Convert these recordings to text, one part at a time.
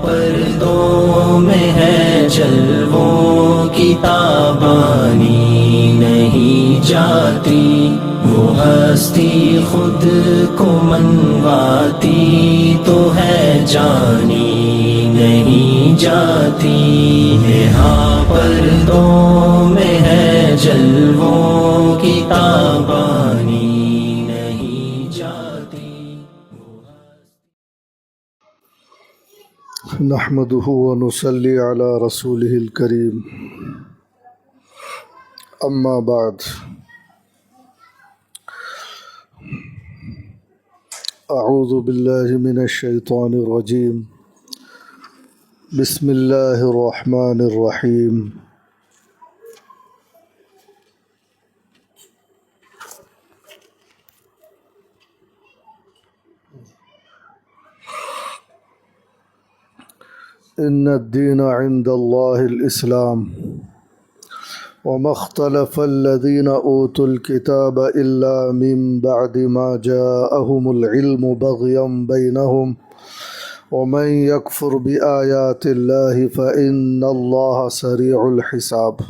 پردوں میں ہے جلووں کی تابانی نہیں جاتی، وہ ہستی خود کو منواتی تو ہے جانی نہیں جاتی۔ یہاں پردوں میں ہے جلووں کی تابانی نہیں جاتی۔ نحمده ونصلي على رسوله الكريم، اما بعد، اعوذ باللہ من الشیطان الرجیم، بسم اللہ الرحمن الرحیم۔ ان الدین عند اللہ الاسلام، وما اختلف الذين اوتوا الكتاب الا من بعد ما جاءهم العلم بغيا بينهم ومن يكفر بآيات الله فإن الله سريع الحساب۔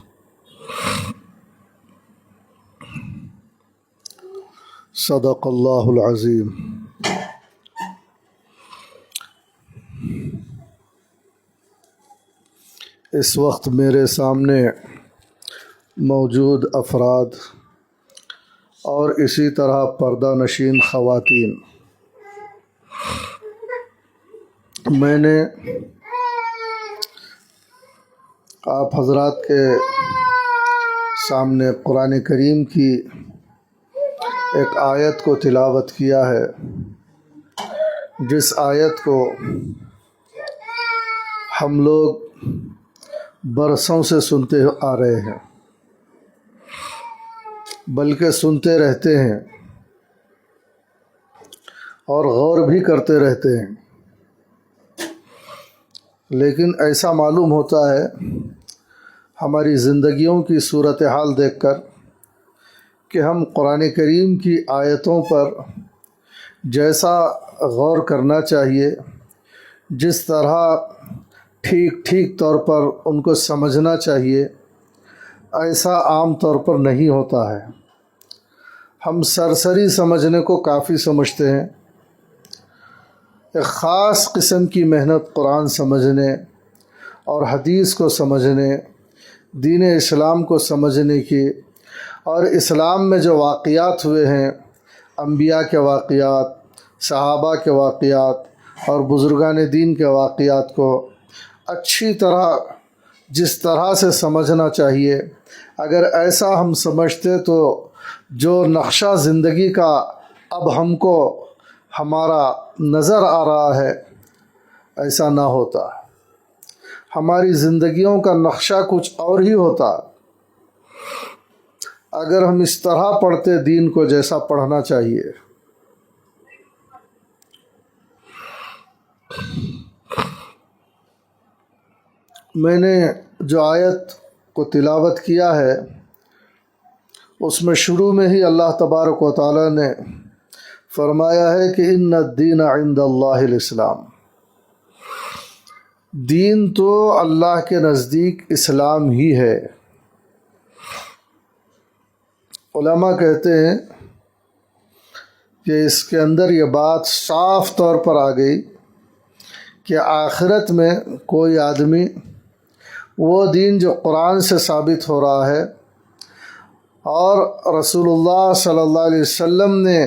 صدق اللہ العظیم۔ اس وقت میرے سامنے موجود افراد اور اسی طرح پردہ نشین خواتین، میں نے آپ حضرات کے سامنے قرآن کریم کی ایک آیت کو تلاوت کیا ہے، جس آیت کو ہم لوگ برسوں سے سنتے آ رہے ہیں، بلکہ سنتے رہتے ہیں اور غور بھی کرتے رہتے ہیں، لیکن ایسا معلوم ہوتا ہے ہماری زندگیوں کی صورتحال دیکھ کر کہ ہم قرآن کریم کی آیتوں پر جیسا غور کرنا چاہیے، جس طرح ٹھیک طور پر ان کو سمجھنا چاہیے، ایسا عام طور پر نہیں ہوتا ہے۔ ہم سرسری سمجھنے کو کافی سمجھتے ہیں، ایک خاص قسم کی محنت قرآن سمجھنے اور حدیث کو سمجھنے، دین اسلام کو سمجھنے کی، اور اسلام میں جو واقعات ہوئے ہیں، انبیاء کے واقعات، صحابہ کے واقعات اور بزرگان دین کے واقعات کو اچھی طرح جس طرح سے سمجھنا چاہیے، اگر ایسا ہم سمجھتے تو جو نقشہ زندگی کا اب ہم کو ہمارا نظر آ رہا ہے ایسا نہ ہوتا، ہماری زندگیوں کا نقشہ کچھ اور ہی ہوتا اگر ہم اس طرح پڑھتے دین کو جیسا پڑھنا چاہیے۔ میں نے جو آیت کو تلاوت کیا ہے، اس میں شروع میں ہی اللہ تبارک و تعالی نے فرمایا ہے کہ ان الدین عند اللہ الاسلام، دین تو اللہ کے نزدیک اسلام ہی ہے۔ علماء کہتے ہیں کہ اس کے اندر یہ بات صاف طور پر آ گئی کہ آخرت میں کوئی آدمی وہ دین جو قرآن سے ثابت ہو رہا ہے اور رسول اللہ صلی اللہ علیہ وسلم نے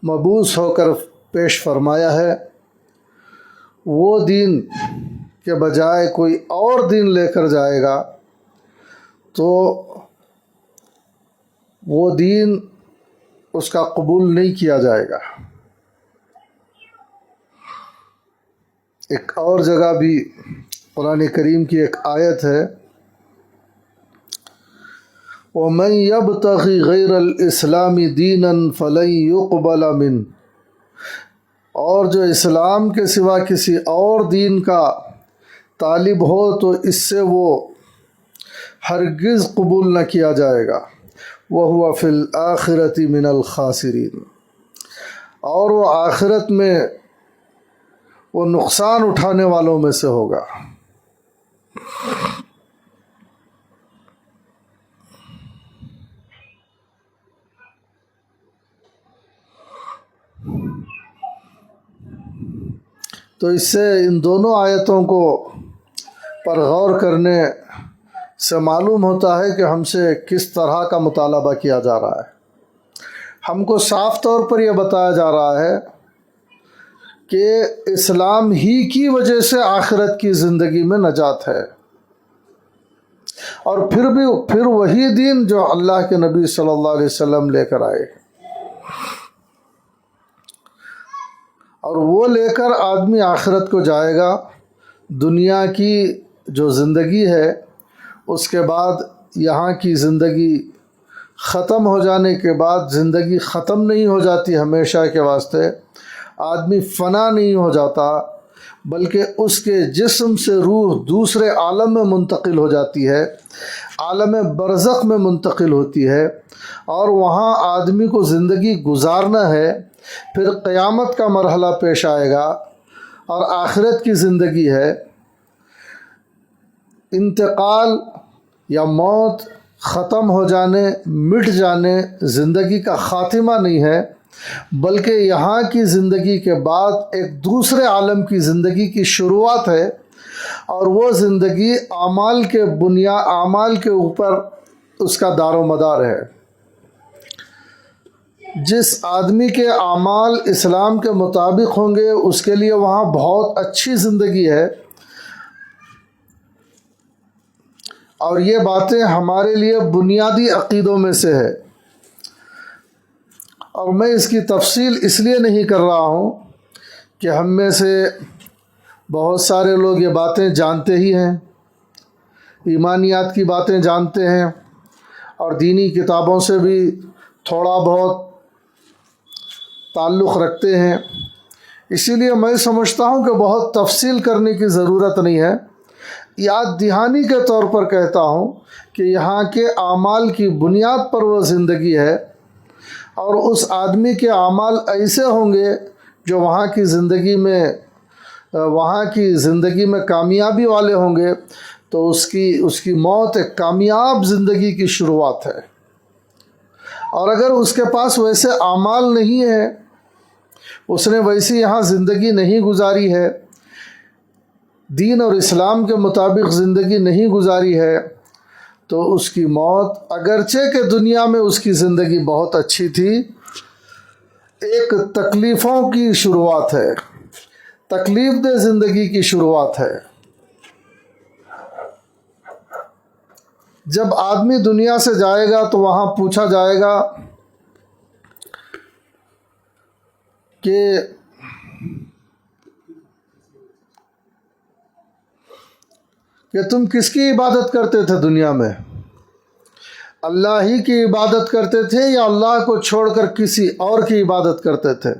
مبعوث ہو کر پیش فرمایا ہے، وہ دین کے بجائے کوئی اور دین لے کر جائے گا تو وہ دین اس کا قبول نہیں کیا جائے گا۔ ایک اور جگہ بھی قرآن کریم کی ایک آیت ہے، وَمَن يَبْتَغِ غَيْرَ الْإِسْلَامِ دِينًا فَلَن يُقْبَلَ مِنْهُ، اور جو اسلام کے سوا کسی اور دین کا طالب ہو تو اس سے وہ ہرگز قبول نہ کیا جائے گا، وَهُوَ فِي الْآخِرَةِ مِنَ الْخَاسِرِينَ، اور وہ آخرت میں وہ نقصان اٹھانے والوں میں سے ہوگا۔ تو اس سے ان دونوں آیتوں کو پر غور کرنے سے معلوم ہوتا ہے کہ ہم سے کس طرح کا مطالبہ کیا جا رہا ہے۔ ہم کو صاف طور پر یہ بتایا جا رہا ہے کہ اسلام ہی کی وجہ سے آخرت کی زندگی میں نجات ہے، اور پھر وہی دین جو اللہ کے نبی صلی اللہ علیہ وسلم لے کر آئے، اور وہ لے کر آدمی آخرت کو جائے گا۔ دنیا کی جو زندگی ہے اس کے بعد یہاں کی زندگی ختم ہو جانے کے بعد، زندگی ختم نہیں ہو جاتی ہمیشہ کے واسطے، آدمی فنا نہیں ہو جاتا، بلکہ اس کے جسم سے روح دوسرے عالم میں منتقل ہو جاتی ہے، عالم برزخ میں منتقل ہوتی ہے، اور وہاں آدمی کو زندگی گزارنا ہے۔ پھر قیامت کا مرحلہ پیش آئے گا اور آخرت کی زندگی ہے۔ انتقال یا موت، ختم ہو جانے، مٹ جانے زندگی کا خاتمہ نہیں ہے، بلکہ یہاں کی زندگی کے بعد ایک دوسرے عالم کی زندگی کی شروعات ہے، اور وہ زندگی اعمال کے اوپر اس کا دار و مدار ہے۔ جس آدمی کے اعمال اسلام کے مطابق ہوں گے اس کے لیے وہاں بہت اچھی زندگی ہے، اور یہ باتیں ہمارے لیے بنیادی عقیدوں میں سے ہے، اور میں اس کی تفصیل اس لیے نہیں کر رہا ہوں کہ ہم میں سے بہت سارے لوگ یہ باتیں جانتے ہی ہیں، ایمانیات کی باتیں جانتے ہیں، اور دینی کتابوں سے بھی تھوڑا بہت تعلق رکھتے ہیں۔ اسی لیے میں سمجھتا ہوں کہ بہت تفصیل کرنے کی ضرورت نہیں ہے۔ یاد دہانی کے طور پر کہتا ہوں کہ یہاں کے اعمال کی بنیاد پر وہ زندگی ہے، اور اس آدمی کے اعمال ایسے ہوں گے جو وہاں کی زندگی میں کامیابی والے ہوں گے، تو اس کی موت ایک کامیاب زندگی کی شروعات ہے۔ اور اگر اس کے پاس ویسے اعمال نہیں ہیں، اس نے ویسی یہاں زندگی نہیں گزاری ہے، دین اور اسلام کے مطابق زندگی نہیں گزاری ہے، تو اس کی موت، اگرچہ کہ دنیا میں اس کی زندگی بہت اچھی تھی، ایک تکلیفوں کی شروعات ہے، تکلیف دہ زندگی کی شروعات ہے۔ جب آدمی دنیا سے جائے گا تو وہاں پوچھا جائے گا کہ تم کس کی عبادت کرتے تھے دنیا میں؟ اللہ ہی کی عبادت کرتے تھے یا اللہ کو چھوڑ کر کسی اور کی عبادت کرتے تھے؟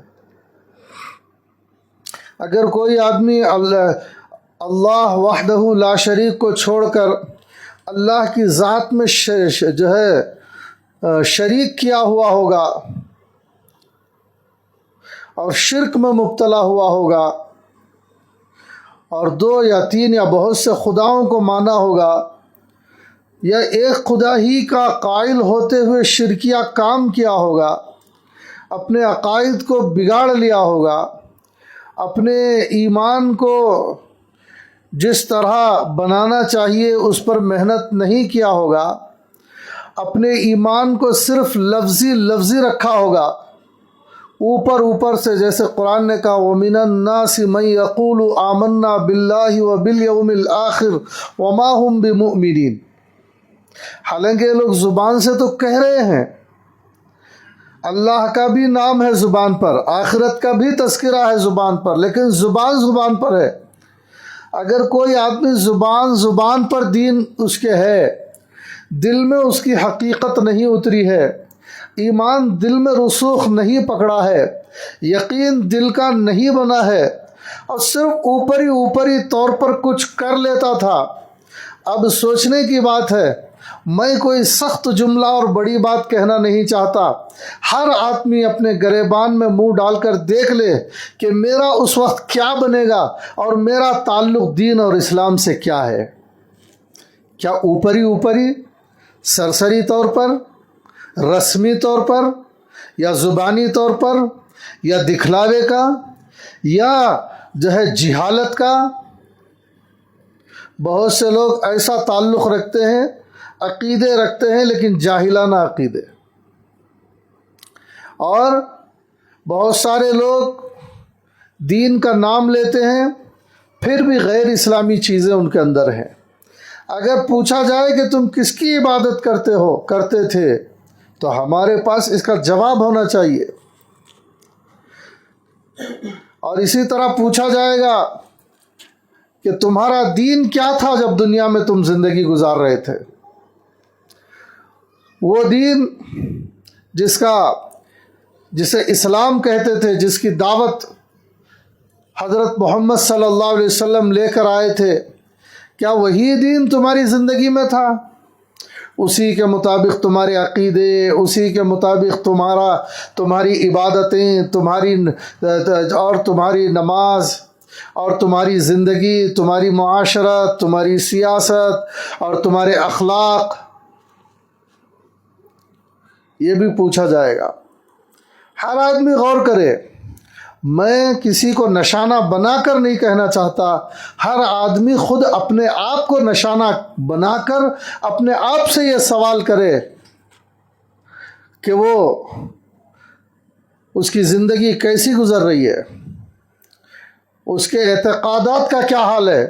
اگر کوئی آدمی اللہ وحدہ لا شریک کو چھوڑ کر اللہ کی ذات میں شریک کیا ہوا ہوگا اور شرک میں مبتلا ہوا ہوگا، اور 2 یا 3 یا بہت سے خداؤں کو مانا ہوگا، یا ایک خدا ہی کا قائل ہوتے ہوئے شرکیہ کام کیا ہوگا، اپنے عقائد کو بگاڑ لیا ہوگا، اپنے ایمان کو جس طرح بنانا چاہیے اس پر محنت نہیں کیا ہوگا، اپنے ایمان کو صرف لفظی رکھا ہوگا، اوپر سے، جیسے قرآن نے کہا وَمِنَ النَّاسِ مَن يَقُولُ آمَنَّا بِاللَّهِ وَبِالْيَوْمِ الْآخِرِ وَمَا هُمْ بِمُؤْمِنِينَ۔ حالانکہ یہ لوگ زبان سے تو کہہ رہے ہیں، اللہ کا بھی نام ہے زبان پر، آخرت کا بھی تذکرہ ہے زبان پر، لیکن زبان پر ہے۔ اگر کوئی آدمی زبان پر دین اس کے ہے، دل میں اس کی حقیقت نہیں اتری ہے، ایمان دل میں رسوخ نہیں پکڑا ہے، یقین دل کا نہیں بنا ہے، اور صرف اوپری طور پر کچھ کر لیتا تھا، اب سوچنے کی بات ہے میں کوئی سخت جملہ اور بڑی بات کہنا نہیں چاہتا۔ ہر آدمی اپنے گریبان میں منہ ڈال کر دیکھ لے کہ میرا اس وقت کیا بنے گا اور میرا تعلق دین اور اسلام سے کیا ہے۔ کیا اوپری سرسری طور پر، رسمی طور پر، یا زبانی طور پر، یا دکھلاوے کا، یا جو ہے جہالت کا؟ بہت سے لوگ ایسا تعلق رکھتے ہیں، عقیدے رکھتے ہیں لیکن جاہلانہ عقیدے، اور بہت سارے لوگ دین کا نام لیتے ہیں پھر بھی غیر اسلامی چیزیں ان کے اندر ہیں۔ اگر پوچھا جائے کہ تم کس کی عبادت کرتے تھے تو ہمارے پاس اس کا جواب ہونا چاہیے۔ اور اسی طرح پوچھا جائے گا کہ تمہارا دین کیا تھا جب دنیا میں تم زندگی گزار رہے تھے؟ وہ دین جسے اسلام کہتے تھے، جس کی دعوت حضرت محمد صلی اللہ علیہ وسلم لے کر آئے تھے، کیا وہی دین تمہاری زندگی میں تھا؟ اسی کے مطابق تمہارے عقیدے، اسی کے مطابق تمہاری عبادتیں، تمہاری نماز اور تمہاری زندگی، تمہاری معاشرت، تمہاری سیاست اور تمہارے اخلاق، یہ بھی پوچھا جائے گا۔ ہر آدمی غور کرے، میں کسی کو نشانہ بنا کر نہیں کہنا چاہتا، ہر آدمی خود اپنے آپ کو نشانہ بنا کر اپنے آپ سے یہ سوال کرے کہ وہ اس کی زندگی کیسی گزر رہی ہے، اس کے اعتقادات کا کیا حال ہے،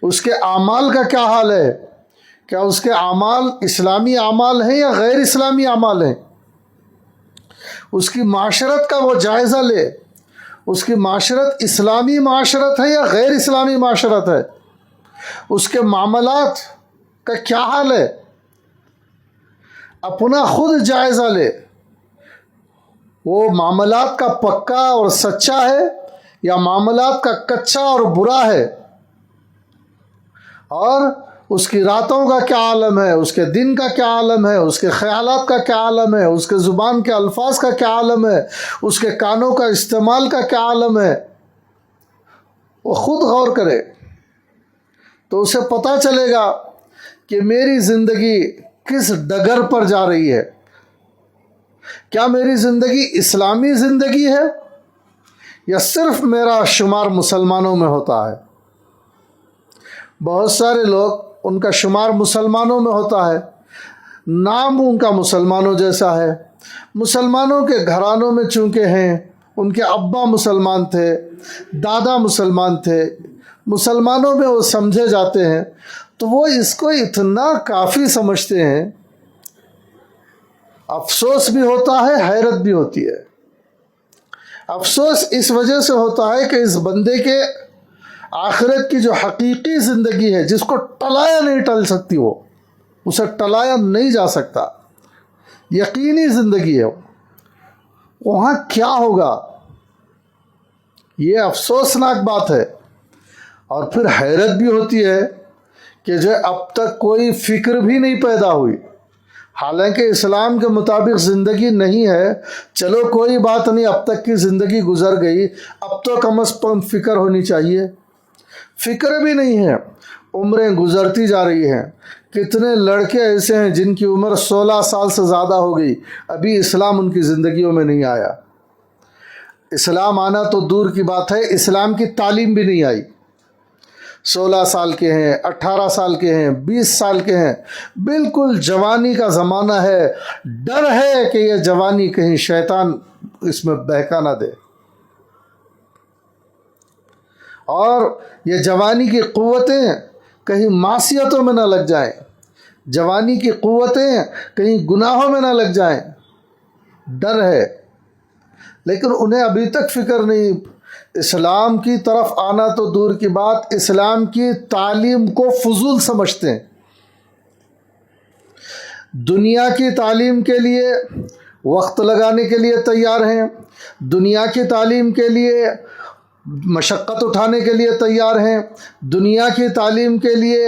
اس کے اعمال کا کیا حال ہے، کیا اس کے اعمال اسلامی اعمال ہیں یا غیر اسلامی اعمال ہیں، اس کی معاشرت کا وہ جائزہ لے، اس کی معاشرت اسلامی معاشرت ہے یا غیر اسلامی معاشرت ہے، اس کے معاملات کا کیا حال ہے، اپنا خود جائزہ لے، وہ معاملات کا پکا اور سچا ہے یا معاملات کا کچا اور برا ہے، اور اس کی راتوں کا کیا عالم ہے، اس کے دن کا کیا عالم ہے، اس کے خیالات کا کیا عالم ہے، اس کے زبان کے الفاظ کا کیا عالم ہے، اس کے کانوں کا استعمال کا کیا عالم ہے۔ وہ خود غور کرے تو اسے پتہ چلے گا کہ میری زندگی کس ڈگر پر جا رہی ہے۔ کیا میری زندگی اسلامی زندگی ہے یا صرف میرا شمار مسلمانوں میں ہوتا ہے؟ بہت سارے لوگ، ان کا شمار مسلمانوں میں ہوتا ہے، نام ان کا مسلمانوں جیسا ہے، مسلمانوں کے گھرانوں میں چونکہ ہیں، ان کے ابا مسلمان تھے، دادا مسلمان تھے، مسلمانوں میں وہ سمجھے جاتے ہیں، تو وہ اس کو اتنا کافی سمجھتے ہیں۔ افسوس بھی ہوتا ہے، حیرت بھی ہوتی ہے۔ افسوس اس وجہ سے ہوتا ہے کہ اس بندے کے آخرت کی جو حقیقی زندگی ہے، جس کو ٹلایا نہیں ٹل سکتی، وہ اسے ٹلایا نہیں جا سکتا، یقینی زندگی ہے، وہاں کیا ہوگا، یہ افسوسناک بات ہے۔ اور پھر حیرت بھی ہوتی ہے کہ جو اب تک کوئی فکر بھی نہیں پیدا ہوئی، حالانکہ اسلام کے مطابق زندگی نہیں ہے، چلو کوئی بات نہیں، اب تک کی زندگی گزر گئی، اب تو کم از کم فکر ہونی چاہیے۔ فکر بھی نہیں ہے، عمریں گزرتی جا رہی ہیں۔ کتنے لڑکے ایسے ہیں جن کی عمر 16 سال سے زیادہ ہو گئی، ابھی اسلام ان کی زندگیوں میں نہیں آیا۔ اسلام آنا تو دور کی بات ہے، اسلام کی تعلیم بھی نہیں آئی۔ 16 سال کے ہیں، 18 سال کے ہیں، 20 سال کے ہیں، بالکل جوانی کا زمانہ ہے، ڈر ہے کہ یہ جوانی کہیں شیطان اس میں بہکا نہ دے، اور یہ جوانی کی قوتیں کہیں معصیتوں میں نہ لگ جائیں، جوانی کی قوتیں کہیں گناہوں میں نہ لگ جائیں، ڈر ہے۔ لیکن انہیں ابھی تک فکر نہیں، اسلام کی طرف آنا تو دور کی بات، اسلام کی تعلیم کو فضول سمجھتے ہیں۔ دنیا کی تعلیم کے لیے وقت لگانے کے لیے تیار ہیں، دنیا کی تعلیم کے لیے مشقت اٹھانے کے لیے تیار ہیں، دنیا کی تعلیم کے لیے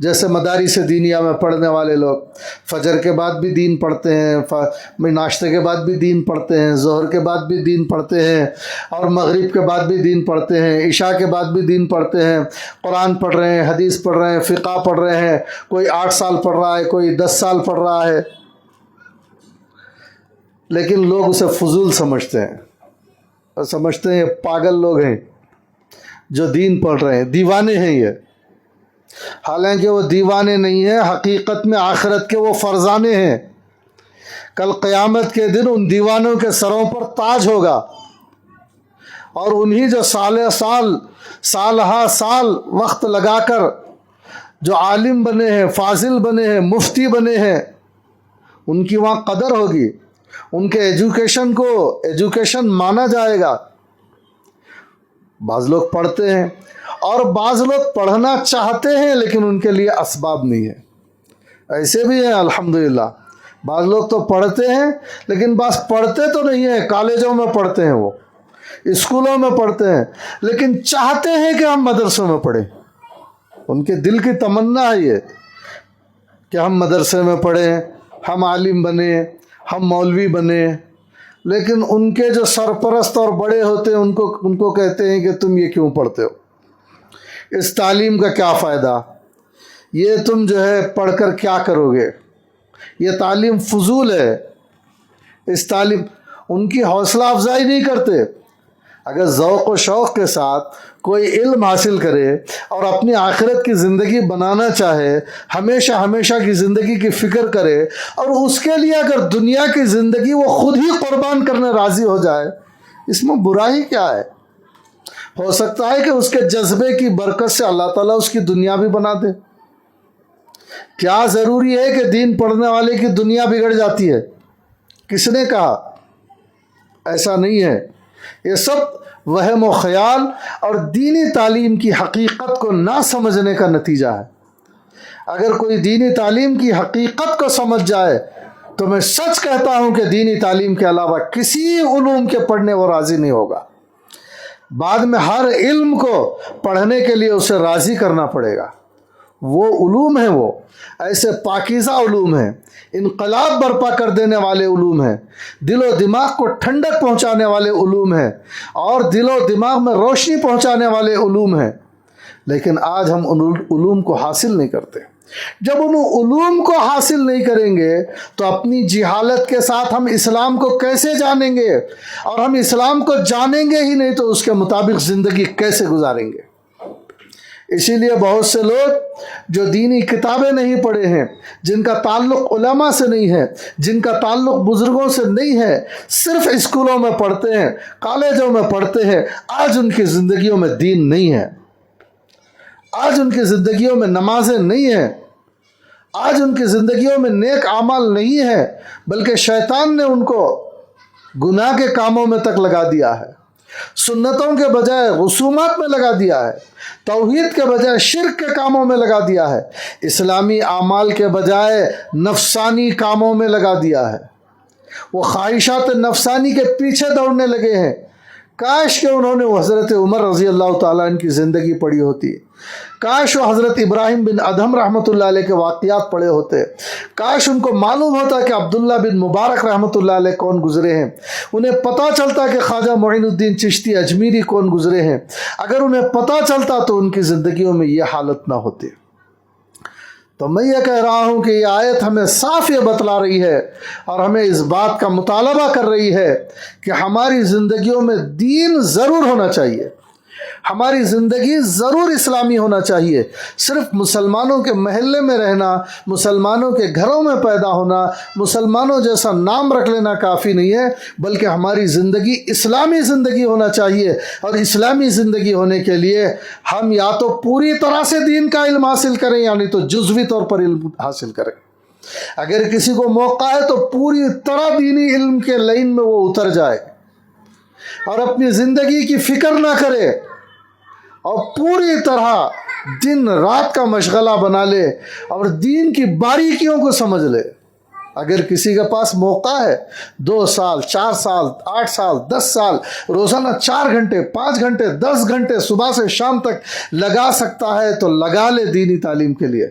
جیسے مدارس دینیہ میں پڑھنے والے لوگ فجر کے بعد بھی دین پڑھتے ہیں، ناشتے کے بعد بھی دین پڑھتے ہیں، ظہر کے بعد بھی دین پڑھتے ہیں، اور مغرب کے بعد بھی دین پڑھتے ہیں، عشاء کے بعد بھی دین پڑھتے ہیں، قرآن پڑھ رہے ہیں، حدیث پڑھ رہے ہیں، فقہ پڑھ رہے ہیں، کوئی 8 سال پڑھ رہا ہے، کوئی 10 سال پڑھ رہا ہے، لیکن لوگ اسے فضول سمجھتے ہیں اور سمجھتے ہیں یہ پاگل لوگ ہیں جو دین پڑھ رہے ہیں، دیوانے ہیں یہ، حالانکہ وہ دیوانے نہیں ہیں، حقیقت میں آخرت کے وہ فرزانے ہیں۔ کل قیامت کے دن ان دیوانوں کے سروں پر تاج ہوگا، اور انہی جو سالہ سال وقت لگا کر جو عالم بنے ہیں، فاضل بنے ہیں، مفتی بنے ہیں، ان کی وہاں قدر ہوگی، ان کے ایجوکیشن کو ایجوکیشن مانا جائے گا۔ بعض لوگ پڑھتے ہیں اور بعض لوگ پڑھنا چاہتے ہیں لیکن ان کے لیے اسباب نہیں ہے، ایسے بھی ہیں الحمدللہ۔ بعض لوگ تو پڑھتے ہیں لیکن بعض پڑھتے تو نہیں ہیں، کالجوں میں پڑھتے ہیں، وہ اسکولوں میں پڑھتے ہیں، لیکن چاہتے ہیں کہ ہم مدرسوں میں پڑھیں۔ ان کے دل کی تمنا ہے یہ کہ ہم مدرسے میں پڑھیں، ہم عالم بنیں، ہم مولوی بنیں، لیکن ان کے جو سرپرست اور بڑے ہوتے ہیں ان کو کہتے ہیں کہ تم یہ کیوں پڑھتے ہو، اس تعلیم کا کیا فائدہ، یہ تم جو ہے پڑھ کر کیا کرو گے، یہ تعلیم فضول ہے۔ اس تعلیم ان کی حوصلہ افزائی نہیں کرتے۔ اگر ذوق و شوق کے ساتھ کوئی علم حاصل کرے اور اپنی آخرت کی زندگی بنانا چاہے، ہمیشہ کی زندگی کی فکر کرے، اور اس کے لیے اگر دنیا کی زندگی وہ خود ہی قربان کرنے راضی ہو جائے، اس میں برائی کیا ہے؟ ہو سکتا ہے کہ اس کے جذبے کی برکت سے اللہ تعالیٰ اس کی دنیا بھی بنا دے۔ کیا ضروری ہے کہ دین پڑھنے والے کی دنیا بگڑ جاتی ہے؟ کس نے کہا؟ ایسا نہیں ہے، یہ سب وہم و خیال اور دینی تعلیم کی حقیقت کو نہ سمجھنے کا نتیجہ ہے۔ اگر کوئی دینی تعلیم کی حقیقت کو سمجھ جائے تو میں سچ کہتا ہوں کہ دینی تعلیم کے علاوہ کسی علوم کے پڑھنے وہ راضی نہیں ہوگا۔ بعد میں ہر علم کو پڑھنے کے لیے اسے راضی کرنا پڑے گا۔ وہ علوم ہیں، وہ ایسے پاکیزہ علوم ہیں، انقلاب برپا کر دینے والے علوم ہیں، دل و دماغ کو ٹھنڈک پہنچانے والے علوم ہیں، اور دل و دماغ میں روشنی پہنچانے والے علوم ہیں، لیکن آج ہم ان علوم کو حاصل نہیں کرتے۔ جب ان علوم کو حاصل نہیں کریں گے تو اپنی جہالت کے ساتھ ہم اسلام کو کیسے جانیں گے؟ اور ہم اسلام کو جانیں گے ہی نہیں تو اس کے مطابق زندگی کیسے گزاریں گے؟ اسی لیے بہت سے لوگ جو دینی کتابیں نہیں پڑھے ہیں، جن کا تعلق علماء سے نہیں ہے، جن کا تعلق بزرگوں سے نہیں ہے، صرف اسکولوں میں پڑھتے ہیں، کالجوں میں پڑھتے ہیں، آج ان کی زندگیوں میں دین نہیں ہے، آج ان کی زندگیوں میں نمازیں نہیں ہیں، آج ان کی زندگیوں میں نیک اعمال نہیں ہے، بلکہ شیطان نے ان کو گناہ کے کاموں میں تک لگا دیا ہے، سنتوں کے بجائے رسومات میں لگا دیا ہے، توحید کے بجائے شرک کے کاموں میں لگا دیا ہے، اسلامی اعمال کے بجائے نفسانی کاموں میں لگا دیا ہے۔ وہ خواہشات نفسانی کے پیچھے دوڑنے لگے ہیں۔ کاش کہ انہوں نے حضرت عمر رضی اللہ تعالیٰ عنہ کی زندگی پڑھی ہوتی، کاش وہ حضرت ابراہیم بن ادھم رحمۃ اللہ علیہ کے واقعات پڑھے ہوتے، کاش ان کو معلوم ہوتا کہ عبداللہ بن مبارک رحمۃ اللہ علیہ کون گزرے ہیں، انہیں پتہ چلتا کہ خواجہ معین الدین چشتی اجمیری کون گزرے ہیں۔ اگر انہیں پتہ چلتا تو ان کی زندگیوں میں یہ حالت نہ ہوتی۔ تو میں یہ کہہ رہا ہوں کہ یہ آیت ہمیں صاف یہ بتلا رہی ہے اور ہمیں اس بات کا مطالبہ کر رہی ہے کہ ہماری زندگیوں میں دین ضرور ہونا چاہیے، ہماری زندگی ضرور اسلامی ہونا چاہیے۔ صرف مسلمانوں کے محلے میں رہنا، مسلمانوں کے گھروں میں پیدا ہونا، مسلمانوں جیسا نام رکھ لینا کافی نہیں ہے، بلکہ ہماری زندگی اسلامی زندگی ہونا چاہیے۔ اور اسلامی زندگی ہونے کے لیے ہم یا تو پوری طرح سے دین کا علم حاصل کریں یا نہیں تو جزوی طور پر علم حاصل کریں۔ اگر کسی کو موقع ہے تو پوری طرح دینی علم کے لائن میں وہ اتر جائے اور اپنی زندگی کی فکر نہ کرے اور پوری طرح دن رات کا مشغلہ بنا لے اور دین کی باریکیوں کو سمجھ لے۔ اگر کسی کے پاس موقع ہے 2 سال 4 سال 8 سال 10 سال روزانہ 4 گھنٹے 5 گھنٹے 10 گھنٹے صبح سے شام تک لگا سکتا ہے تو لگا لے دینی تعلیم کے لیے۔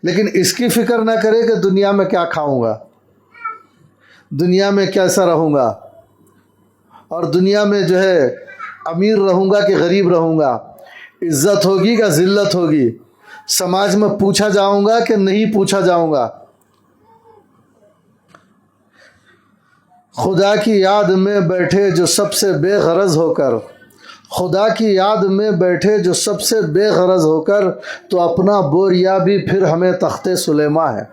لیکن اس کی فکر نہ کرے کہ دنیا میں کیا کھاؤں گا، دنیا میں کیسا رہوں گا، اور دنیا میں جو ہے امیر رہوں گا کہ غریب رہوں گا، عزت ہوگی کہ ذلت ہوگی، سماج میں پوچھا جاؤں گا کہ نہیں پوچھا جاؤں گا۔ خدا کی یاد میں بیٹھے جو سب سے بے غرض ہو کر، خدا کی یاد میں بیٹھے جو سب سے بے غرض ہو کر، تو اپنا بوریا بھی پھر ہمیں تخت سلیماں ہے۔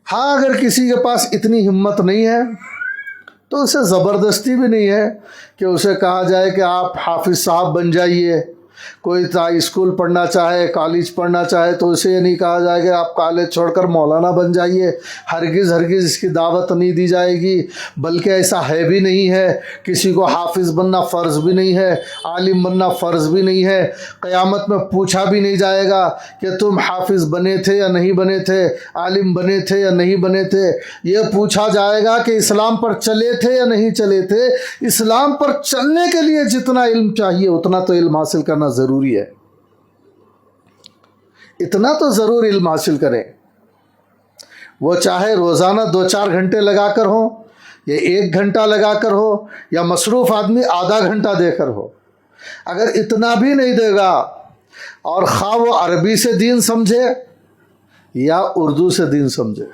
ہاں اگر کسی کے پاس اتنی ہمت نہیں ہے تو اسے زبردستی بھی نہیں ہے کہ اسے کہا جائے کہ آپ حافظ صاحب بن جائیے۔ کوئی اسکول پڑھنا چاہے، کالج پڑھنا چاہے، تو اسے یہ نہیں کہا جائے کہ آپ کالج چھوڑ کر مولانا بن جائیے۔ ہرگز ہرگز اس کی دعوت نہیں دی جائے گی، بلکہ ایسا ہے بھی نہیں ہے۔ کسی کو حافظ بننا فرض بھی نہیں ہے، عالم بننا فرض بھی نہیں ہے۔ قیامت میں پوچھا بھی نہیں جائے گا کہ تم حافظ بنے تھے یا نہیں بنے تھے، عالم بنے تھے یا نہیں بنے تھے۔ یہ پوچھا جائے گا کہ اسلام پر چلے تھے یا نہیں چلے تھے۔ اسلام پر چلنے کے لیے جتنا علم چاہیے اتنا تو علم حاصل کرنا ضروری ہے، اتنا تو ضرور علم حاصل کریں۔ وہ چاہے روزانہ 2-4 گھنٹے لگا کر ہو، یا 1 گھنٹہ لگا کر ہو، یا مصروف آدمی آدھا گھنٹہ دے کر ہو۔ اگر اتنا بھی نہیں دے گا، اور خواہ وہ عربی سے دین سمجھے یا اردو سے دین سمجھے،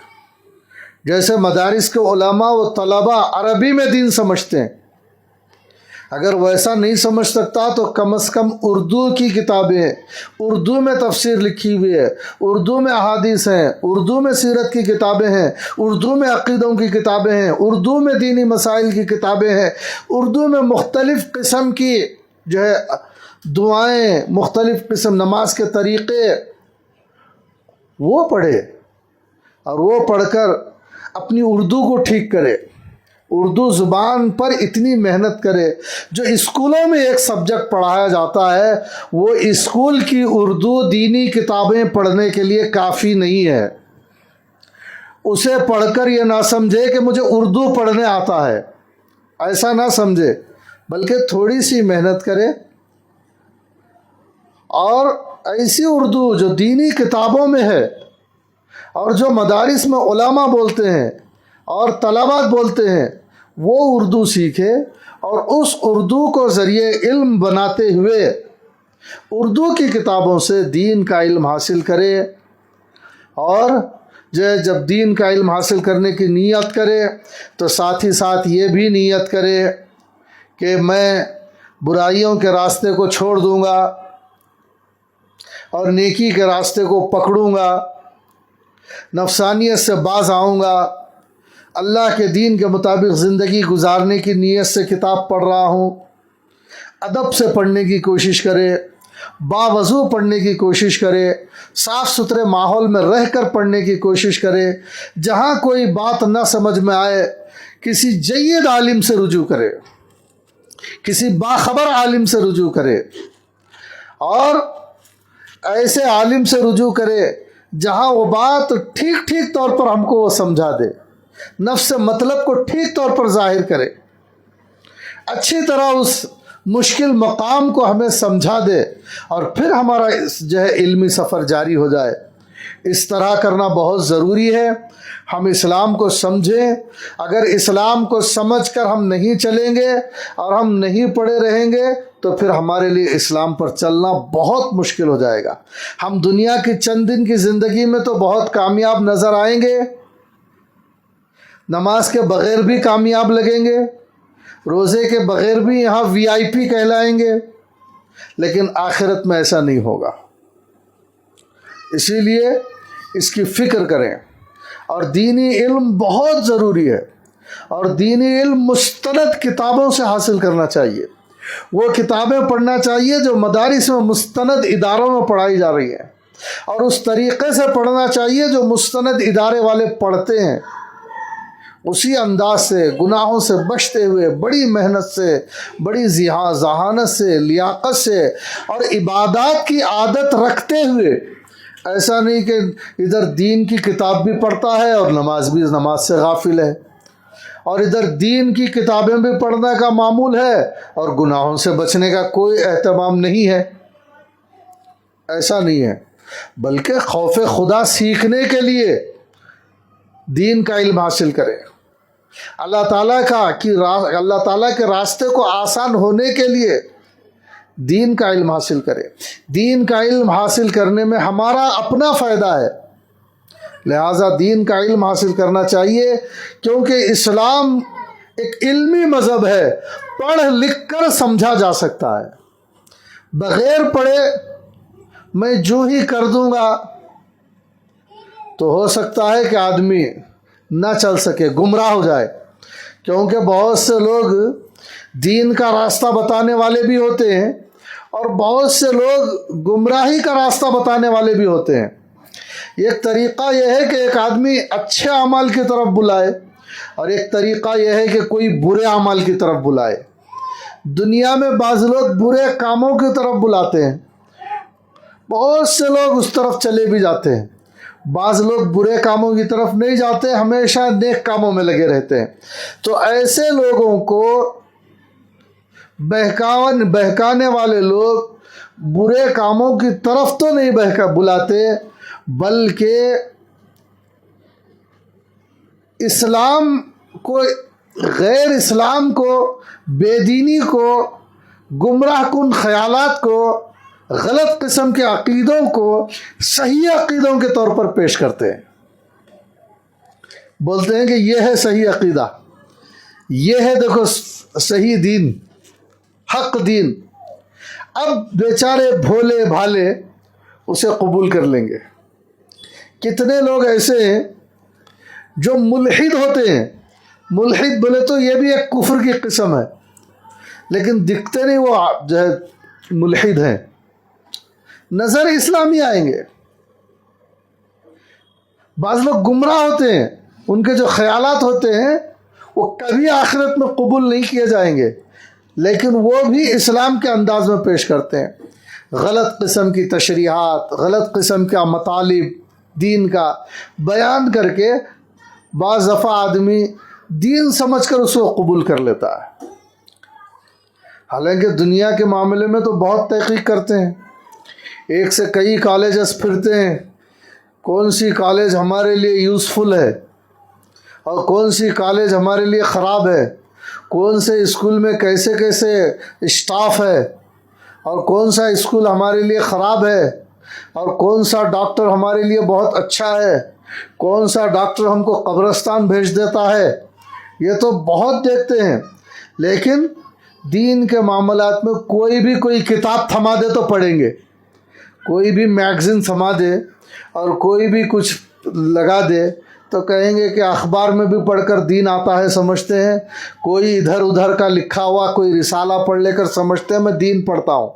جیسے مدارس کے علماء و طلباء عربی میں دین سمجھتے ہیں، اگر ویسا نہیں سمجھ سکتا تو کم از کم اردو کی کتابیں، اردو میں تفسیر لکھی ہوئی ہے، اردو میں احادیث ہیں، اردو میں سیرت کی کتابیں ہیں، اردو میں عقیدوں کی کتابیں ہیں، اردو میں دینی مسائل کی کتابیں ہیں، اردو میں مختلف قسم کی جو ہے دعائیں، مختلف قسم نماز کے طریقے، وہ پڑھے اور وہ پڑھ کر اپنی اردو کو ٹھیک کرے، اردو زبان پر اتنی محنت کرے۔ جو اسکولوں میں ایک سبجیکٹ پڑھایا جاتا ہے، وہ اسکول کی اردو دینی کتابیں پڑھنے کے لیے کافی نہیں ہے۔ اسے پڑھ کر یہ نہ سمجھے کہ مجھے اردو پڑھنے آتا ہے، ایسا نہ سمجھے، بلکہ تھوڑی سی محنت کرے اور ایسی اردو جو دینی کتابوں میں ہے اور جو مدارس میں علماء بولتے ہیں اور طلباء بولتے ہیں، وہ اردو سیکھے اور اس اردو کو ذریعے علم بناتے ہوئے اردو کی کتابوں سے دین کا علم حاصل کرے۔ اور جب دین کا علم حاصل کرنے کی نیت کرے تو ساتھ ہی ساتھ یہ بھی نیت کرے کہ میں برائیوں کے راستے کو چھوڑ دوں گا اور نیکی کے راستے کو پکڑوں گا، نفسانیت سے باز آؤں گا، اللہ کے دین کے مطابق زندگی گزارنے کی نیت سے کتاب پڑھ رہا ہوں۔ ادب سے پڑھنے کی کوشش کرے، باوضو پڑھنے کی کوشش کرے، صاف ستھرے ماحول میں رہ کر پڑھنے کی کوشش کرے۔ جہاں کوئی بات نہ سمجھ میں آئے کسی جید عالم سے رجوع کرے، کسی باخبر عالم سے رجوع کرے، اور ایسے عالم سے رجوع کرے جہاں وہ بات ٹھیک طور پر ہم کو وہ سمجھا دے، نفس مطلب کو ٹھیک طور پر ظاہر کرے، اچھی طرح اس مشکل مقام کو ہمیں سمجھا دے، اور پھر ہمارا جو ہے علمی سفر جاری ہو جائے۔ اس طرح کرنا بہت ضروری ہے۔ ہم اسلام کو سمجھیں۔ اگر اسلام کو سمجھ کر ہم نہیں چلیں گے اور ہم نہیں پڑھے رہیں گے تو پھر ہمارے لیے اسلام پر چلنا بہت مشکل ہو جائے گا۔ ہم دنیا کی چند دن کی زندگی میں تو بہت کامیاب نظر آئیں گے، نماز کے بغیر بھی کامیاب لگیں گے، روزے کے بغیر بھی یہاں VIP کہلائیں گے، لیکن آخرت میں ایسا نہیں ہوگا۔ اسی لیے اس کی فکر کریں، اور دینی علم بہت ضروری ہے، اور دینی علم مستند کتابوں سے حاصل کرنا چاہیے۔ وہ کتابیں پڑھنا چاہیے جو مدارس میں مستند اداروں میں پڑھائی جا رہی ہیں، اور اس طریقے سے پڑھنا چاہیے جو مستند ادارے والے پڑھتے ہیں، اسی انداز سے، گناہوں سے بچتے ہوئے، بڑی محنت سے، بڑی ذہانت سے، لیاقت سے، اور عبادات کی عادت رکھتے ہوئے۔ ایسا نہیں کہ ادھر دین کی کتاب بھی پڑھتا ہے اور نماز سے غافل ہے، اور ادھر دین کی کتابیں بھی پڑھنے کا معمول ہے اور گناہوں سے بچنے کا کوئی اہتمام نہیں ہے۔ ایسا نہیں ہے۔ بلکہ خوف خدا سیکھنے کے لیے دین کا علم حاصل کرے، اللہ تعالیٰ کے راستے کو آسان ہونے کے لیے دین کا علم حاصل کرے۔ دین کا علم حاصل کرنے میں ہمارا اپنا فائدہ ہے، لہٰذا دین کا علم حاصل کرنا چاہیے، کیونکہ اسلام ایک علمی مذہب ہے، پڑھ لکھ کر سمجھا جا سکتا ہے۔ بغیر پڑھے میں جو ہی کر دوں گا تو ہو سکتا ہے کہ آدمی نہ چل سکے، گمراہ ہو جائے، کیونکہ بہت سے لوگ دین کا راستہ بتانے والے بھی ہوتے ہیں اور بہت سے لوگ گمراہی کا راستہ بتانے والے بھی ہوتے ہیں۔ ایک طریقہ یہ ہے کہ ایک آدمی اچھے اعمال کی طرف بلائے اور ایک طریقہ یہ ہے کہ کوئی برے اعمال کی طرف بلائے۔ دنیا میں بعض لوگ برے کاموں کی طرف بلاتے ہیں، بہت سے لوگ اس طرف چلے بھی جاتے ہیں، بعض لوگ برے کاموں کی طرف نہیں جاتے، ہمیشہ نیک کاموں میں لگے رہتے ہیں۔ تو ایسے لوگوں کو بہکانے والے لوگ برے کاموں کی طرف تو نہیں بلاتے، بلکہ اسلام کو، غیر اسلام کو، بے دینی کو، گمراہ کن خیالات کو، غلط قسم کے عقیدوں کو صحیح عقیدوں کے طور پر پیش کرتے ہیں۔ بولتے ہیں کہ یہ ہے صحیح عقیدہ، یہ ہے دیکھو صحیح دین، حق دین۔ اب بیچارے بھولے بھالے اسے قبول کر لیں گے۔ کتنے لوگ ایسے ہیں جو ملحد ہوتے ہیں، ملحد بولے تو یہ بھی ایک کفر کی قسم ہے، لیکن دکھتے نہیں وہ جو ہے ملحد ہیں، نظر اسلامی آئیں گے۔ بعض لوگ گمراہ ہوتے ہیں، ان کے جو خیالات ہوتے ہیں وہ کبھی آخرت میں قبول نہیں کیے جائیں گے، لیکن وہ بھی اسلام کے انداز میں پیش کرتے ہیں۔ غلط قسم کی تشریحات، غلط قسم کا مطالب دین کا بیان کر کے بعض دفعہ آدمی دین سمجھ کر اس کو قبول کر لیتا ہے، حالانکہ دنیا کے معاملے میں تو بہت تحقیق کرتے ہیں، ایک سے کئی کالجز پھرتے ہیں، کون سی کالج ہمارے لیے یوزفل ہے اور کون سی کالج ہمارے لیے خراب ہے، کون سے اسکول میں کیسے کیسے اسٹاف ہے اور کون سا اسکول ہمارے لیے خراب ہے اور کون سا ڈاکٹر ہمارے لیے بہت اچھا ہے، کون سا ڈاکٹر ہم کو قبرستان بھیج دیتا ہے، یہ تو بہت دیکھتے ہیں۔ لیکن دین کے معاملات میں کوئی کتاب تھما دے تو پڑھیں گے، کوئی بھی میگزین تھما دے اور کوئی بھی کچھ لگا دے تو کہیں گے کہ اخبار میں بھی پڑھ کر دین آتا ہے سمجھتے ہیں، کوئی ادھر ادھر کا لکھا ہوا کوئی رسالہ پڑھ لے کر سمجھتے ہیں میں دین پڑھتا ہوں،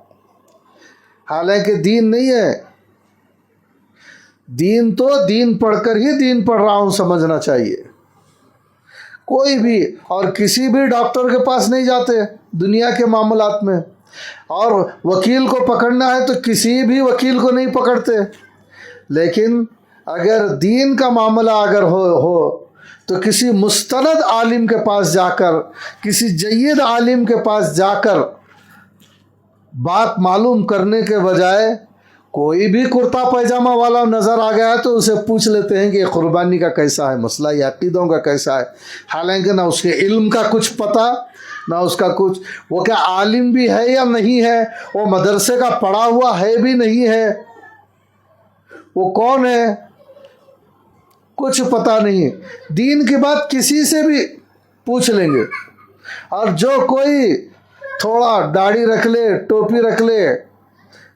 حالانکہ دین نہیں ہے۔ دین تو دین پڑھ کر ہی دین پڑھ رہا ہوں سمجھنا چاہیے۔ کوئی بھی اور کسی بھی ڈاکٹر کے پاس نہیں جاتے دنیا کے معاملات میں، اور وکیل کو پکڑنا ہے تو کسی بھی وکیل کو نہیں پکڑتے، لیکن اگر دین کا معاملہ اگر ہو تو کسی مستند عالم کے پاس جا کر، کسی جید عالم کے پاس جا کر بات معلوم کرنے کے بجائے کوئی بھی کرتا پیجامہ والا نظر آ گیا ہے تو اسے پوچھ لیتے ہیں کہ یہ قربانی کا کیسا ہے مسئلہ، یہ عقیدوں کا کیسا ہے، حالانکہ نہ اس کے علم کا کچھ پتہ نہ اس کا کچھ، وہ کیا عالم بھی ہے یا نہیں ہے، وہ مدرسے کا پڑھا ہوا ہے بھی نہیں ہے، وہ کون ہے کچھ پتہ نہیں۔ دین کی بات کسی سے بھی پوچھ لیں گے، اور جو کوئی تھوڑا داڑھی رکھ لے، ٹوپی رکھ لے،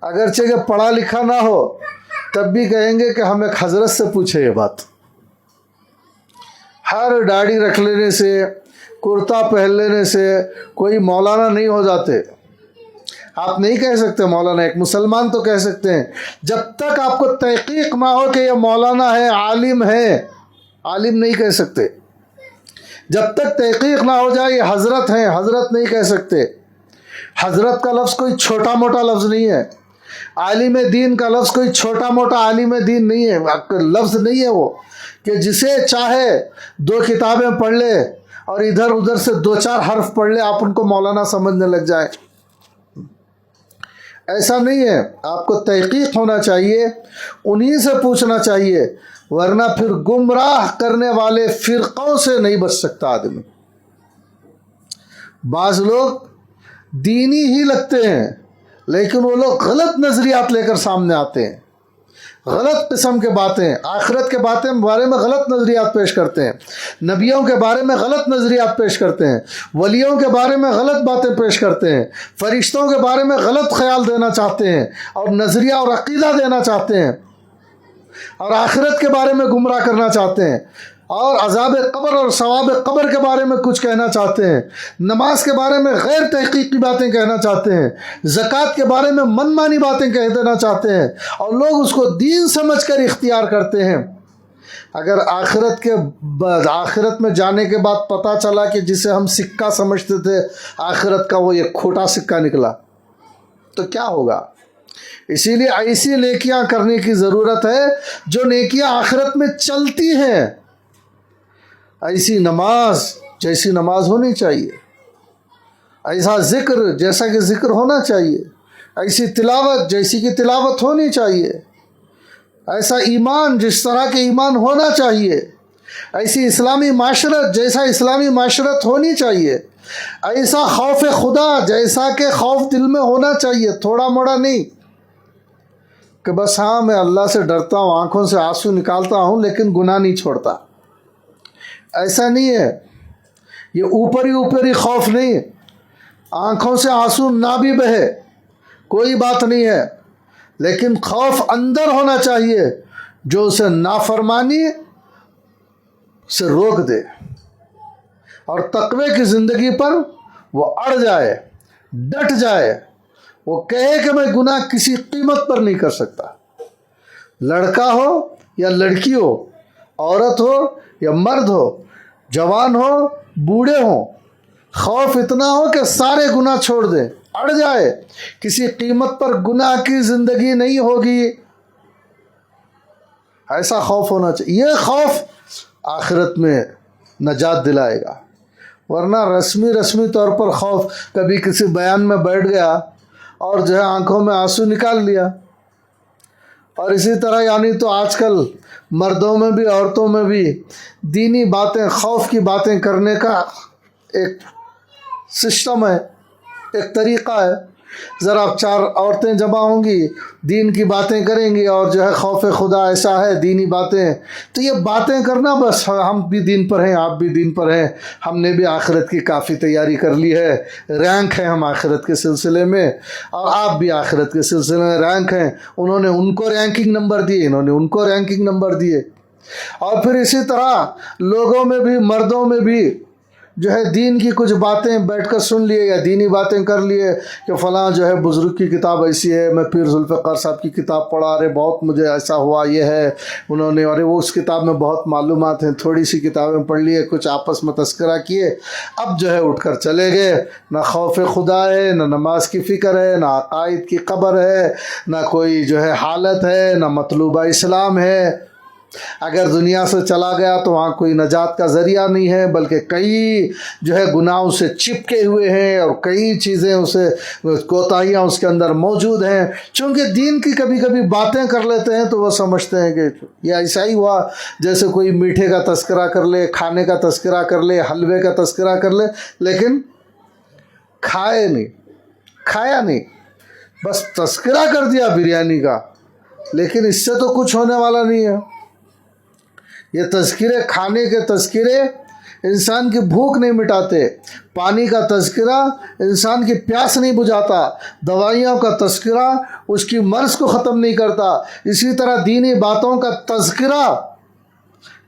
اگرچہ کہ پڑھا لکھا نہ ہو تب بھی کہیں گے کہ ہم ایک حضرت سے پوچھے یہ بات۔ ہر داڑھی رکھ لینے سے، کرتا پہن لینے سے کوئی مولانا نہیں ہو جاتے۔ آپ نہیں کہہ سکتے مولانا، ایک مسلمان تو کہہ سکتے ہیں، جب تک آپ کو تحقیق نہ ہو کہ یہ مولانا ہے، عالم ہے، عالم نہیں کہہ سکتے۔ جب تک تحقیق نہ ہو جائے یہ حضرت ہیں، حضرت نہیں کہہ سکتے۔ حضرت کا لفظ کوئی چھوٹا موٹا لفظ نہیں ہے، عالم دین کا لفظ کوئی چھوٹا موٹا عالم دین نہیں ہے، لفظ نہیں ہے وہ کہ جسے چاہے 2 کتابیں پڑھ لے اور ادھر ادھر سے 2-4 حرف پڑھ لے آپ ان کو مولانا سمجھنے لگ جائیں۔ ایسا نہیں ہے، آپ کو تحقیق ہونا چاہیے، انہی سے پوچھنا چاہیے، ورنہ پھر گمراہ کرنے والے فرقوں سے نہیں بچ سکتا آدمی۔ بعض لوگ دینی ہی لگتے ہیں لیکن وہ لوگ غلط نظریات لے کر سامنے آتے ہیں، غلط قسم کے باتیں، آخرت کے بارے میں غلط نظریات پیش کرتے ہیں، نبیوں کے بارے میں غلط نظریات پیش کرتے ہیں، ولیوں کے بارے میں غلط باتیں پیش کرتے ہیں، فرشتوں کے بارے میں غلط خیال دینا چاہتے ہیں اور نظریہ اور عقیدہ دینا چاہتے ہیں، اور آخرت کے بارے میں گمراہ کرنا چاہتے ہیں، اور عذاب قبر اور ثواب قبر کے بارے میں کچھ کہنا چاہتے ہیں، نماز کے بارے میں غیر تحقیقی باتیں کہنا چاہتے ہیں، زکوٰۃ کے بارے میں من مانی باتیں کہہ دینا چاہتے ہیں، اور لوگ اس کو دین سمجھ کر اختیار کرتے ہیں۔ اگر آخرت میں جانے کے بعد پتہ چلا کہ جسے ہم سکہ سمجھتے تھے آخرت کا وہ ایک کھوٹا سکہ نکلا تو کیا ہوگا؟ اسی لیے ایسی نیکیاں کرنے کی ضرورت ہے جو نیکیاں آخرت میں چلتی ہیں، ایسی نماز جیسی نماز ہونی چاہیے، ایسا ذکر جیسا کہ ذکر ہونا چاہیے، ایسی تلاوت جیسی کہ تلاوت ہونی چاہیے، ایسا ایمان جس طرح کے ایمان ہونا چاہیے، ایسی اسلامی معاشرت جیسا اسلامی معاشرت ہونی چاہیے، ایسا خوف خدا جیسا کہ خوف دل میں ہونا چاہیے، تھوڑا موڑا نہیں کہ بس ہاں میں اللہ سے ڈرتا ہوں، آنکھوں سے آنسو نکالتا ہوں لیکن گناہ نہیں چھوڑتا۔ ایسا نہیں ہے، یہ اوپری خوف نہیں، آنکھوں سے آنسو نہ بھی بہے کوئی بات نہیں ہے، لیکن خوف اندر ہونا چاہیے جو اسے نافرمانی سے روک دے اور تقوی کی زندگی پر وہ اڑ جائے، ڈٹ جائے، وہ کہے کہ میں گناہ کسی قیمت پر نہیں کر سکتا، لڑکا ہو یا لڑکی ہو، عورت ہو یا مرد ہو، جوان ہو بوڑھے ہوں، خوف اتنا ہو کہ سارے گناہ چھوڑ دیں، اڑ جائے، کسی قیمت پر گناہ کی زندگی نہیں ہوگی، ایسا خوف ہونا چاہیے۔ یہ خوف آخرت میں نجات دلائے گا، ورنہ رسمی طور پر خوف کبھی کسی بیان میں بیٹھ گیا اور جو ہے آنکھوں میں آنسو نکال لیا۔ اور اسی طرح یعنی تو آج کل مردوں میں بھی عورتوں میں بھی دینی باتیں، خوف کی باتیں کرنے کا ایک سسٹم ہے، ایک طریقہ ہے۔ ذرا 4 عورتیں جمع ہوں گی، دین کی باتیں کریں گی اور جو ہے خوف خدا ایسا ہے، دینی باتیں، تو یہ باتیں کرنا بس ہم بھی دین پر ہیں، آپ بھی دین پر ہیں، ہم نے بھی آخرت کی کافی تیاری کر لی ہے، رینک ہے ہم آخرت کے سلسلے میں، اور آپ بھی آخرت کے سلسلے میں رینک ہیں، انہوں نے ان کو رینکنگ نمبر دیے، انہوں نے ان کو رینکنگ نمبر دیے۔ اور پھر اسی طرح لوگوں میں بھی، مردوں میں بھی جو ہے دین کی کچھ باتیں بیٹھ کر سن لیے یا دینی باتیں کر لیے کہ فلاں جو ہے بزرگ کی کتاب ایسی ہے، میں پیر ذوالفقار صاحب کی کتاب پڑھا، ارے بہت مجھے ایسا ہوا، یہ ہے، انہوں نے، ارے وہ اس کتاب میں بہت معلومات ہیں، تھوڑی سی کتابیں پڑھ لیے، کچھ آپس میں تذکرہ کیے، اب جو ہے اٹھ کر چلے گئے، نہ خوف خدا ہے، نہ نماز کی فکر ہے، نہ عقائد کی قبر ہے، نہ کوئی جو ہے حالت ہے، نہ مطلوبہ اسلام ہے۔ اگر دنیا سے چلا گیا تو وہاں کوئی نجات کا ذریعہ نہیں ہے، بلکہ کئی جو ہے گناہوں سے چپکے ہوئے ہیں اور کئی چیزیں اسے کوتاہیاں اس کے اندر موجود ہیں۔ چونکہ دین کی کبھی کبھی باتیں کر لیتے ہیں تو وہ سمجھتے ہیں کہ یہ ایسا ہی ہوا جیسے کوئی میٹھے کا تذکرہ کر لے، کھانے کا تذکرہ کر لے، حلوے کا تذکرہ کر لے، لیکن کھایا نہیں، بس تذکرہ کر دیا بریانی کا، لیکن اس سے تو کچھ ہونے والا نہیں ہے۔ یہ تذکرے، کھانے کے تذکرے انسان کی بھوک نہیں مٹاتے، پانی کا تذکرہ انسان کی پیاس نہیں بجھاتا، دوائیوں کا تذکرہ اس کی مرض کو ختم نہیں کرتا، اسی طرح دینی باتوں کا تذکرہ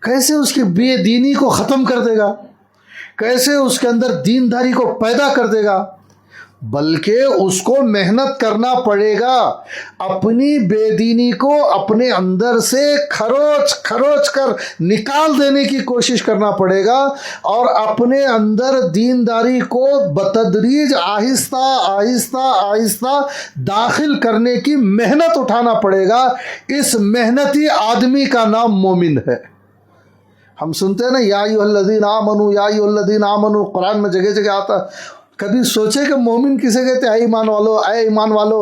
کیسے اس کی بے دینی کو ختم کر دے گا، کیسے اس کے اندر دینداری کو پیدا کر دے گا، بلکہ اس کو محنت کرنا پڑے گا، اپنی بے دینی کو اپنے اندر سے کھروچ کر نکال دینے کی کوشش کرنا پڑے گا، اور اپنے اندر دینداری کو بتدریج آہستہ داخل کرنے کی محنت اٹھانا پڑے گا۔ اس محنتی آدمی کا نام مومن ہے۔ ہم سنتے ہیں نا، یا ایھا الذین آمنوا، یا ایھا الذین آمنوا، قرآن میں جگہ جگہ آتا۔ کبھی سوچے کہ مومن کسے کہتے ہیں؟ اے ایمان والو، اے ایمان والو،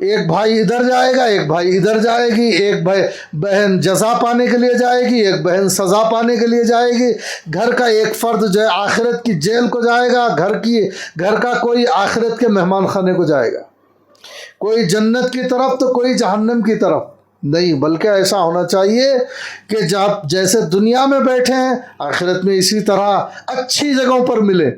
ایک بھائی ادھر جائے گا، ایک بھائی ادھر جائے گی، ایک بہن جزا پانے کے لیے جائے گی، ایک بہن سزا پانے کے لیے جائے گی، گھر کا ایک فرد جو ہے آخرت کی جیل کو جائے گا، گھر کا کوئی آخرت کے مہمان خانے کو جائے گا، کوئی جنت کی طرف تو کوئی جہنم کی طرف نہیں، بلکہ ایسا ہونا چاہیے کہ جیسے دنیا میں بیٹھے ہیں آخرت میں اسی طرح اچھی جگہوں پر ملے،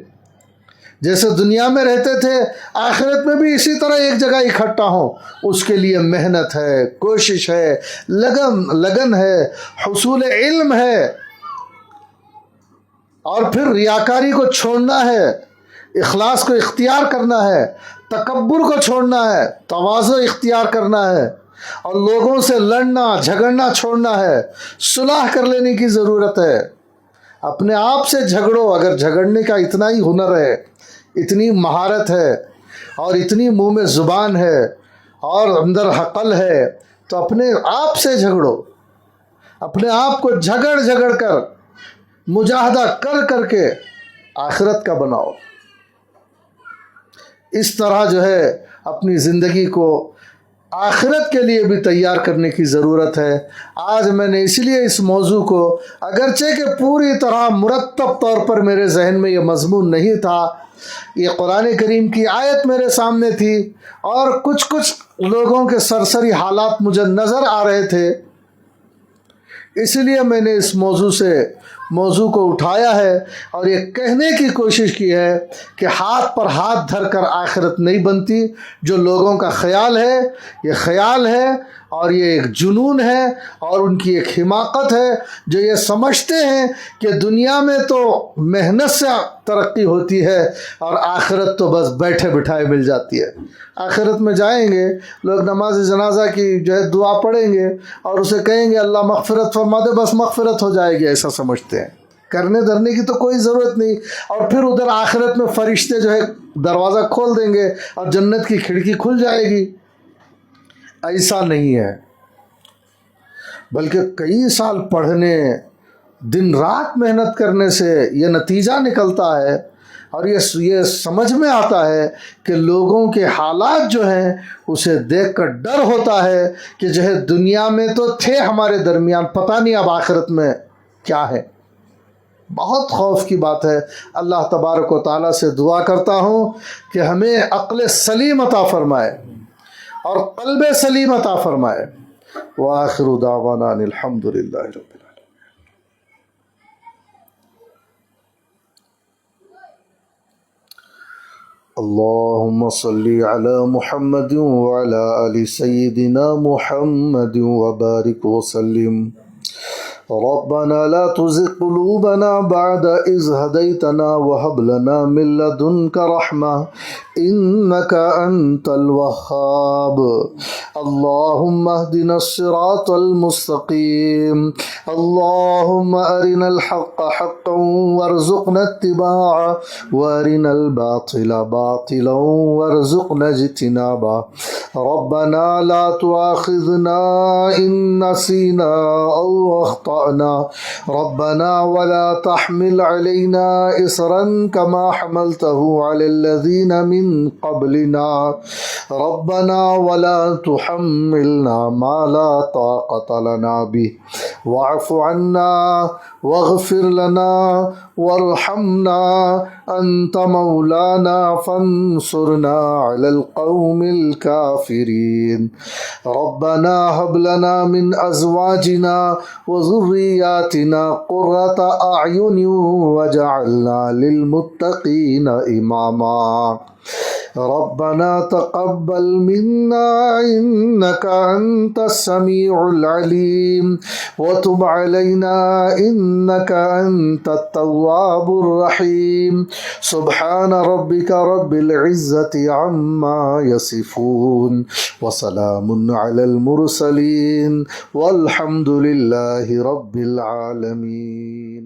جیسے دنیا میں رہتے تھے آخرت میں بھی اسی طرح ایک جگہ اکٹھا ہوں۔ اس کے لیے محنت ہے، کوشش ہے، لگن ہے، حصول علم ہے، اور پھر ریاکاری کو چھوڑنا ہے، اخلاص کو اختیار کرنا ہے، تکبر کو چھوڑنا ہے، تواضع اختیار کرنا ہے، اور لوگوں سے لڑنا جھگڑنا چھوڑنا ہے، صلح کر لینے کی ضرورت ہے۔ اپنے آپ سے جھگڑو، اگر جھگڑنے کا اتنا ہی ہنر ہے، اتنی مہارت ہے، اور اتنی منہ میں زبان ہے، اور اندر عقل ہے، تو اپنے آپ سے جھگڑو، اپنے آپ کو جھگڑ کر مجاہدہ کر کے آخرت کا بناؤ۔ اس طرح جو ہے اپنی زندگی کو آخرت کے لیے بھی تیار کرنے کی ضرورت ہے۔ آج میں نے اس لیے اس موضوع کو، اگرچہ کہ پوری طرح مرتب طور پر میرے ذہن میں یہ مضمون نہیں تھا، یہ قرآن کریم کی آیت میرے سامنے تھی، اور کچھ لوگوں کے سرسری حالات مجھے نظر آ رہے تھے، اس لیے میں نے اس موضوع کو اٹھایا ہے، اور یہ کہنے کی کوشش کی ہے کہ ہاتھ پر ہاتھ دھر کر آخرت نہیں بنتی۔ جو لوگوں کا خیال ہے، یہ خیال ہے، اور یہ ایک جنون ہے، اور ان کی ایک حماقت ہے، جو یہ سمجھتے ہیں کہ دنیا میں تو محنت سے ترقی ہوتی ہے، اور آخرت تو بس بیٹھے بٹھائے مل جاتی ہے۔ آخرت میں جائیں گے لوگ، نماز جنازہ کی جو ہے دعا پڑھیں گے، اور اسے کہیں گے اللہ مغفرت فرما دے، بس مغفرت ہو جائے گی، ایسا سمجھتے ہیں۔ کرنے دھرنے کی تو کوئی ضرورت نہیں، اور پھر ادھر آخرت میں فرشتے جو ہے دروازہ کھول دیں گے، اور جنت کی کھڑکی کھل جائے گی۔ ایسا نہیں ہے، بلکہ کئی سال پڑھنے، دن رات محنت کرنے سے یہ نتیجہ نکلتا ہے، اور یہ سمجھ میں آتا ہے کہ لوگوں کے حالات جو ہیں اسے دیکھ کر ڈر ہوتا ہے کہ جو ہے دنیا میں تو تھے ہمارے درمیان، پتہ نہیں اب آخرت میں کیا ہے۔ بہت خوف کی بات ہے۔ اللہ تبارک و تعالیٰ سے دعا کرتا ہوں کہ ہمیں عقل سلیم عطا فرمائے اور قلب سلیم عطا فرمائے۔ وآخر دعوانا ان الحمد للہ رب العالمین۔ اللهم صل على محمد وعلى آل سيدنا محمد وبارك وسلم۔ ربنا لا تزغ قلوبنا بعد إذ هديتنا وهب لنا من لدنك رحمة إنك أنت الوهاب۔ اللهم اهدنا الصراط المستقيم، اللهم أرنا الحق حقا وارزقنا اتباعه، وأرنا الباطل باطلا وارزقنا اجتنابه۔ ربنا لا تؤاخذنا إن نسينا أو أخطأنا، ربنا ولا تحمل علينا إصرا كما حملته على الذين من قبلنا، ربنا ولا تحملنا ما لا طاقة لنا به، واعف عنا واغفر لنا وارحمنا، أنت مولانا فانصرنا على القوم الكافرين۔ ربنا هب لنا من أزواجنا وذرياتنا قرة أعين واجعلنا للمتقين إماما۔ ربنا تقبل منا إنك أنت السميع العليم، وتب علينا إنك أنت التواب الرحيم۔ سبحان ربك رب العزة عما يصفون، وسلام على المرسلين، والحمد لله رب العالمين۔